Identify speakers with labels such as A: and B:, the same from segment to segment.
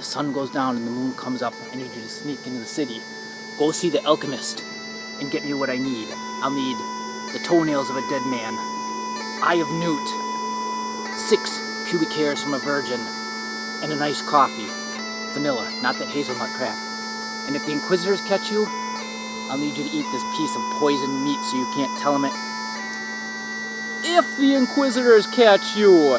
A: the sun goes down and the moon comes up, I need you to sneak into the city. Go see the alchemist and get me what I need. I'll need the toenails of a dead man, eye of newt, 6 pubic hairs from a virgin, and a nice coffee. Vanilla, not that hazelnut crap. And if the Inquisitors catch you, I'll need you to eat this piece of poisoned meat so you can't tell them it. If the Inquisitors catch you!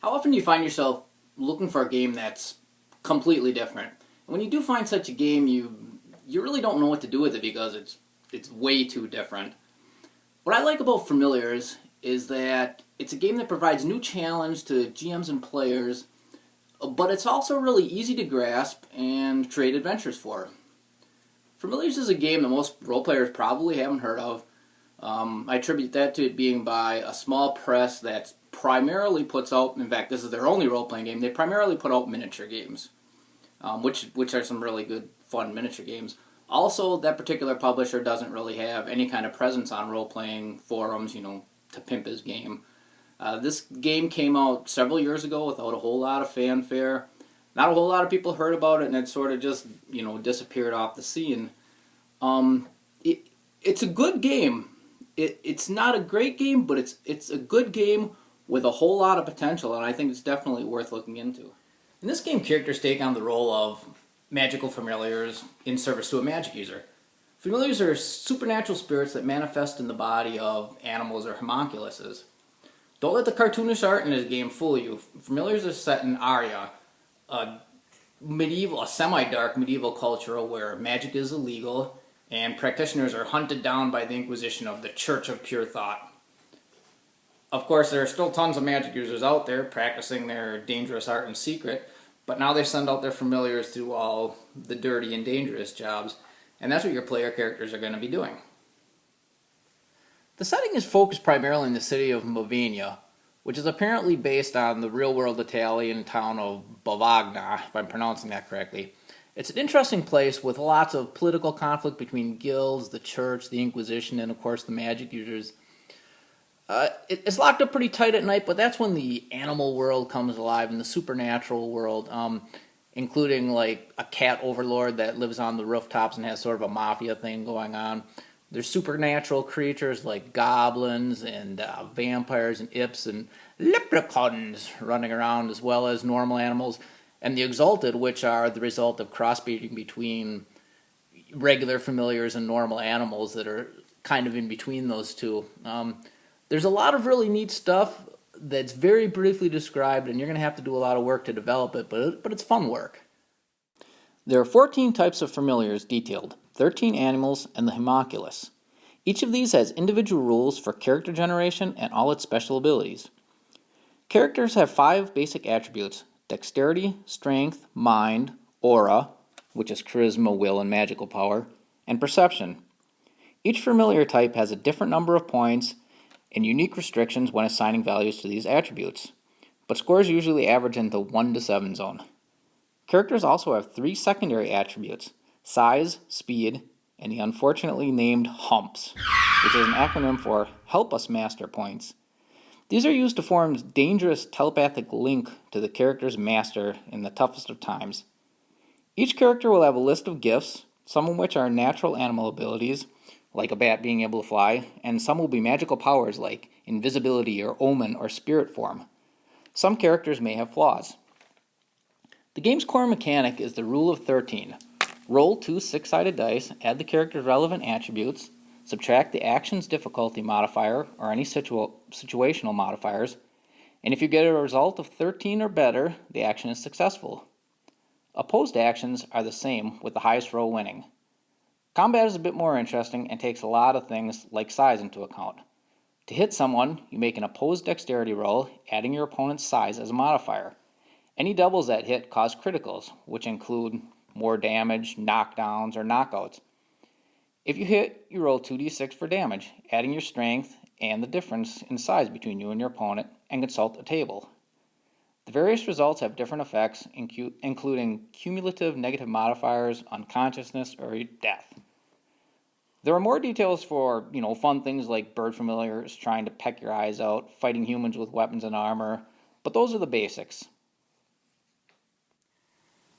A: How often do you find yourself looking for a game that's completely different? And when you do find such a game, you really don't know what to do with it because it's way too different. What I like about Familiars is that it's a game that provides new challenge to GMs and players, but it's also really easy to grasp and create adventures for. Familiars is a game that most role players probably haven't heard of. I attribute that to it being by a small press that primarily puts out, in fact this is their only role-playing game, they primarily put out miniature games, which are some really good, fun miniature games. Also, that particular publisher doesn't really have any kind of presence on role-playing forums, to pimp his game. This game came out several years ago without a whole lot of fanfare. Not a whole lot of people heard about it, and it sort of just, disappeared off the scene. It's a good game. It's not a great game, but it's a good game with a whole lot of potential, and I think it's definitely worth looking into. In this game, characters take on the role of magical familiars in service to a magic user. Familiars are supernatural spirits that manifest in the body of animals or homunculuses. Don't let the cartoonish art in this game fool you. Familiars are set in Aria, a semi-dark medieval culture where magic is illegal and practitioners are hunted down by the Inquisition of the Church of Pure Thought. Of course, there are still tons of magic users out there practicing their dangerous art in secret, but now they send out their familiars to do all the dirty and dangerous jobs, and that's what your player characters are going to be doing. The setting is focused primarily in the city of Movenia, which is apparently based on the real-world Italian town of Bologna, if I'm pronouncing that correctly. It's an interesting place with lots of political conflict between guilds, the church, the Inquisition, and of course the magic users. It's locked up pretty tight at night, but that's when the animal world comes alive and the supernatural world, including like a cat overlord that lives on the rooftops and has sort of a mafia thing going on. There's supernatural creatures like goblins and vampires and imps and leprechauns running around, as well as normal animals, and the exalted, which are the result of crossbreeding between regular familiars and normal animals that are kind of in between those two. There's a lot of really neat stuff that's very briefly described, and you're going to have to do a lot of work to develop it, but it's fun work. There are 14 types of familiars detailed, 13 animals, and the homunculus. Each of these has individual rules for character generation and all its special abilities. Characters have 5 basic attributes: dexterity, strength, mind, aura, which is charisma, will, and magical power, and perception. Each familiar type has a different number of points and unique restrictions when assigning values to these attributes, but scores usually average in the 1 to 7 zone. Characters also have 3 secondary attributes: size, speed, and the unfortunately named humps, which is an acronym for Help Us Master Points. These are used to form dangerous telepathic link to the character's master in the toughest of times. Each character will have a list of gifts, some of which are natural animal abilities, like a bat being able to fly, and some will be magical powers like invisibility or omen or spirit form. Some characters may have flaws. The game's core mechanic is the rule of 13. Roll 2 6-sided dice, add the character's relevant attributes, subtract the action's difficulty modifier or any situational modifiers, and if you get a result of 13 or better, the action is successful. Opposed actions are the same, with the highest roll winning. Combat is a bit more interesting and takes a lot of things like size into account. To hit someone, you make an opposed dexterity roll, adding your opponent's size as a modifier. Any doubles that hit cause criticals, which include more damage, knockdowns, or knockouts. If you hit, you roll 2d6 for damage, adding your strength and the difference in size between you and your opponent, and consult a table. The various results have different effects, including cumulative negative modifiers, unconsciousness, or death. There are more details for, fun things like bird familiars, trying to peck your eyes out, fighting humans with weapons and armor, but those are the basics.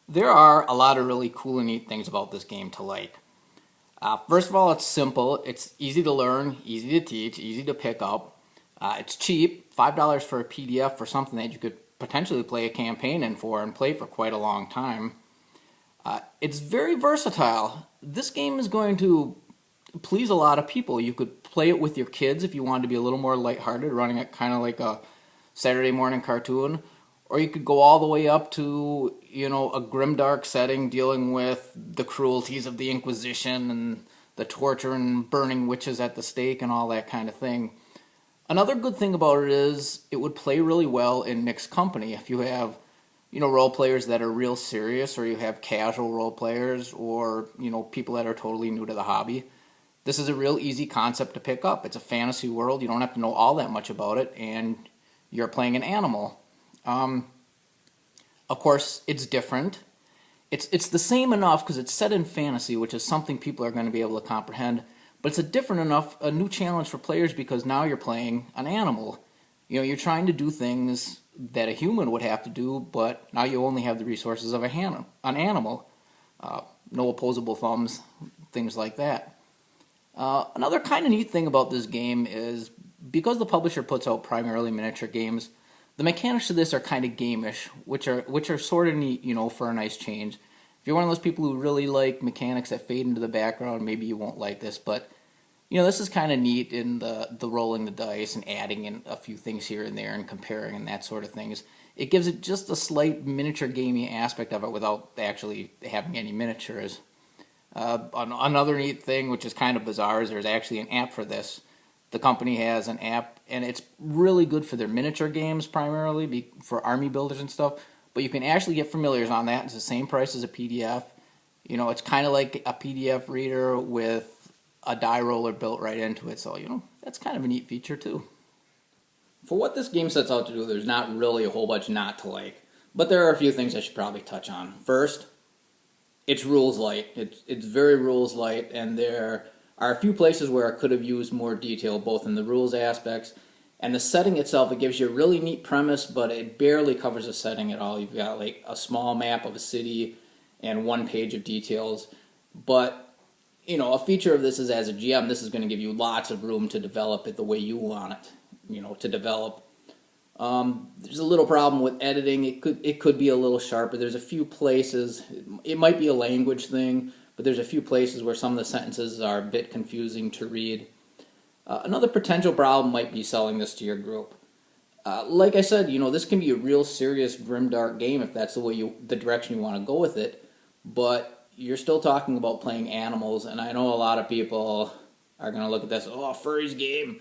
A: There are a lot of really cool and neat things about this game to like. First of all, it's simple. It's easy to learn, easy to teach, easy to pick up. It's cheap, $5 for a PDF for something that you could potentially play a campaign in for and play for quite a long time. It's very versatile. This game is going to please a lot of people. You could play it with your kids if you wanted to be a little more lighthearted, running it kind of like a Saturday morning cartoon, or you could go all the way up to, a grimdark setting dealing with the cruelties of the Inquisition and the torture and burning witches at the stake and all that kind of thing. Another good thing about it is it would play really well in mixed company. If you have, role players that are real serious, or you have casual role players, or, people that are totally new to the hobby. This is a real easy concept to pick up. It's a fantasy world. You don't have to know all that much about it, and you're playing an animal. Of course, it's different. It's the same enough because it's set in fantasy, which is something people are going to be able to comprehend, but it's a new challenge for players because now you're playing an animal. You're trying to do things that a human would have to do, but now you only have the resources of an animal. No opposable thumbs, things like that. Another kind of neat thing about this game is because the publisher puts out primarily miniature games, the mechanics of this are kind of gameish, which are sort of neat, for a nice change. If you're one of those people who really like mechanics that fade into the background, maybe you won't like this, but this is kind of neat in the rolling the dice and adding in a few things here and there and comparing and that sort of things. It gives it just a slight miniature gaming aspect of it without actually having any miniatures. Another neat thing, which is kind of bizarre, is there's actually an app for this. The company has an app, and it's really good for their miniature games primarily, for army builders and stuff. But you can actually get familiars on that. It's the same price as a PDF. It's kind of like a PDF reader with a die roller built right into it. So, that's kind of a neat feature too. For what this game sets out to do, there's not really a whole bunch not to like. But there are a few things I should probably touch on. First, it's rules light. It's very rules light, and there are a few places where I could have used more detail, both in the rules aspects and the setting itself. It gives you a really neat premise, but it barely covers the setting at all. You've got like a small map of a city and one page of details. But, a feature of this is as a GM, this is going to give you lots of room to develop it the way you want it, to develop. There's a little problem with editing. It could be a little sharper. There's a few places, it might be a language thing, but there's a few places where some of the sentences are a bit confusing to read. Another potential problem might be selling this to your group. Like I said, this can be a real serious grimdark game if that's the direction you want to go with it, but you're still talking about playing animals, and I know a lot of people are going to look at this, furry's game,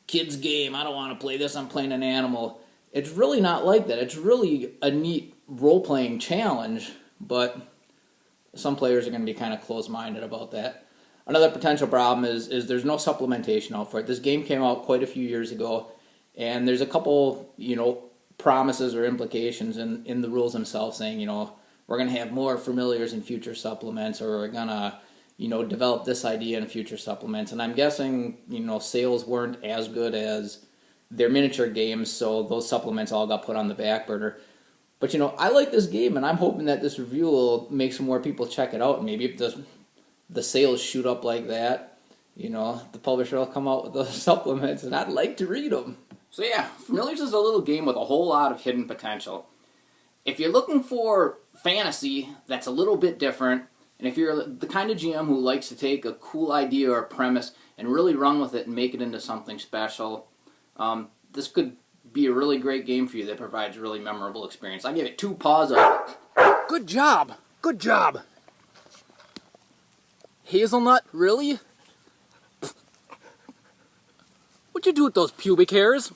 A: kid's game, I don't want to play this, I'm playing an animal. It's really not like that. It's really a neat role-playing challenge, but some players are going to be kind of closed-minded about that. Another potential problem is there's no supplementation out for it. This game came out quite a few years ago, and there's a couple, promises or implications in the rules themselves saying, we're going to have more familiars in future supplements, or we're going to, develop this idea in future supplements. And I'm guessing, sales weren't as good as their miniature games, so those supplements all got put on the back burner. But, I like this game, and I'm hoping that this review will make some more people check it out. And maybe if the sales shoot up like that, the publisher will come out with those supplements, and I'd like to read them. So yeah, Familiars is a little game with a whole lot of hidden potential. If you're looking for fantasy that's a little bit different, and if you're the kind of GM who likes to take a cool idea or a premise and really run with it and make it into something special, this could be a really great game for you that provides a really memorable experience. I give it 2 paws up.
B: Good job. Good job.
A: Hazelnut? Really? What'd you do with those pubic hairs?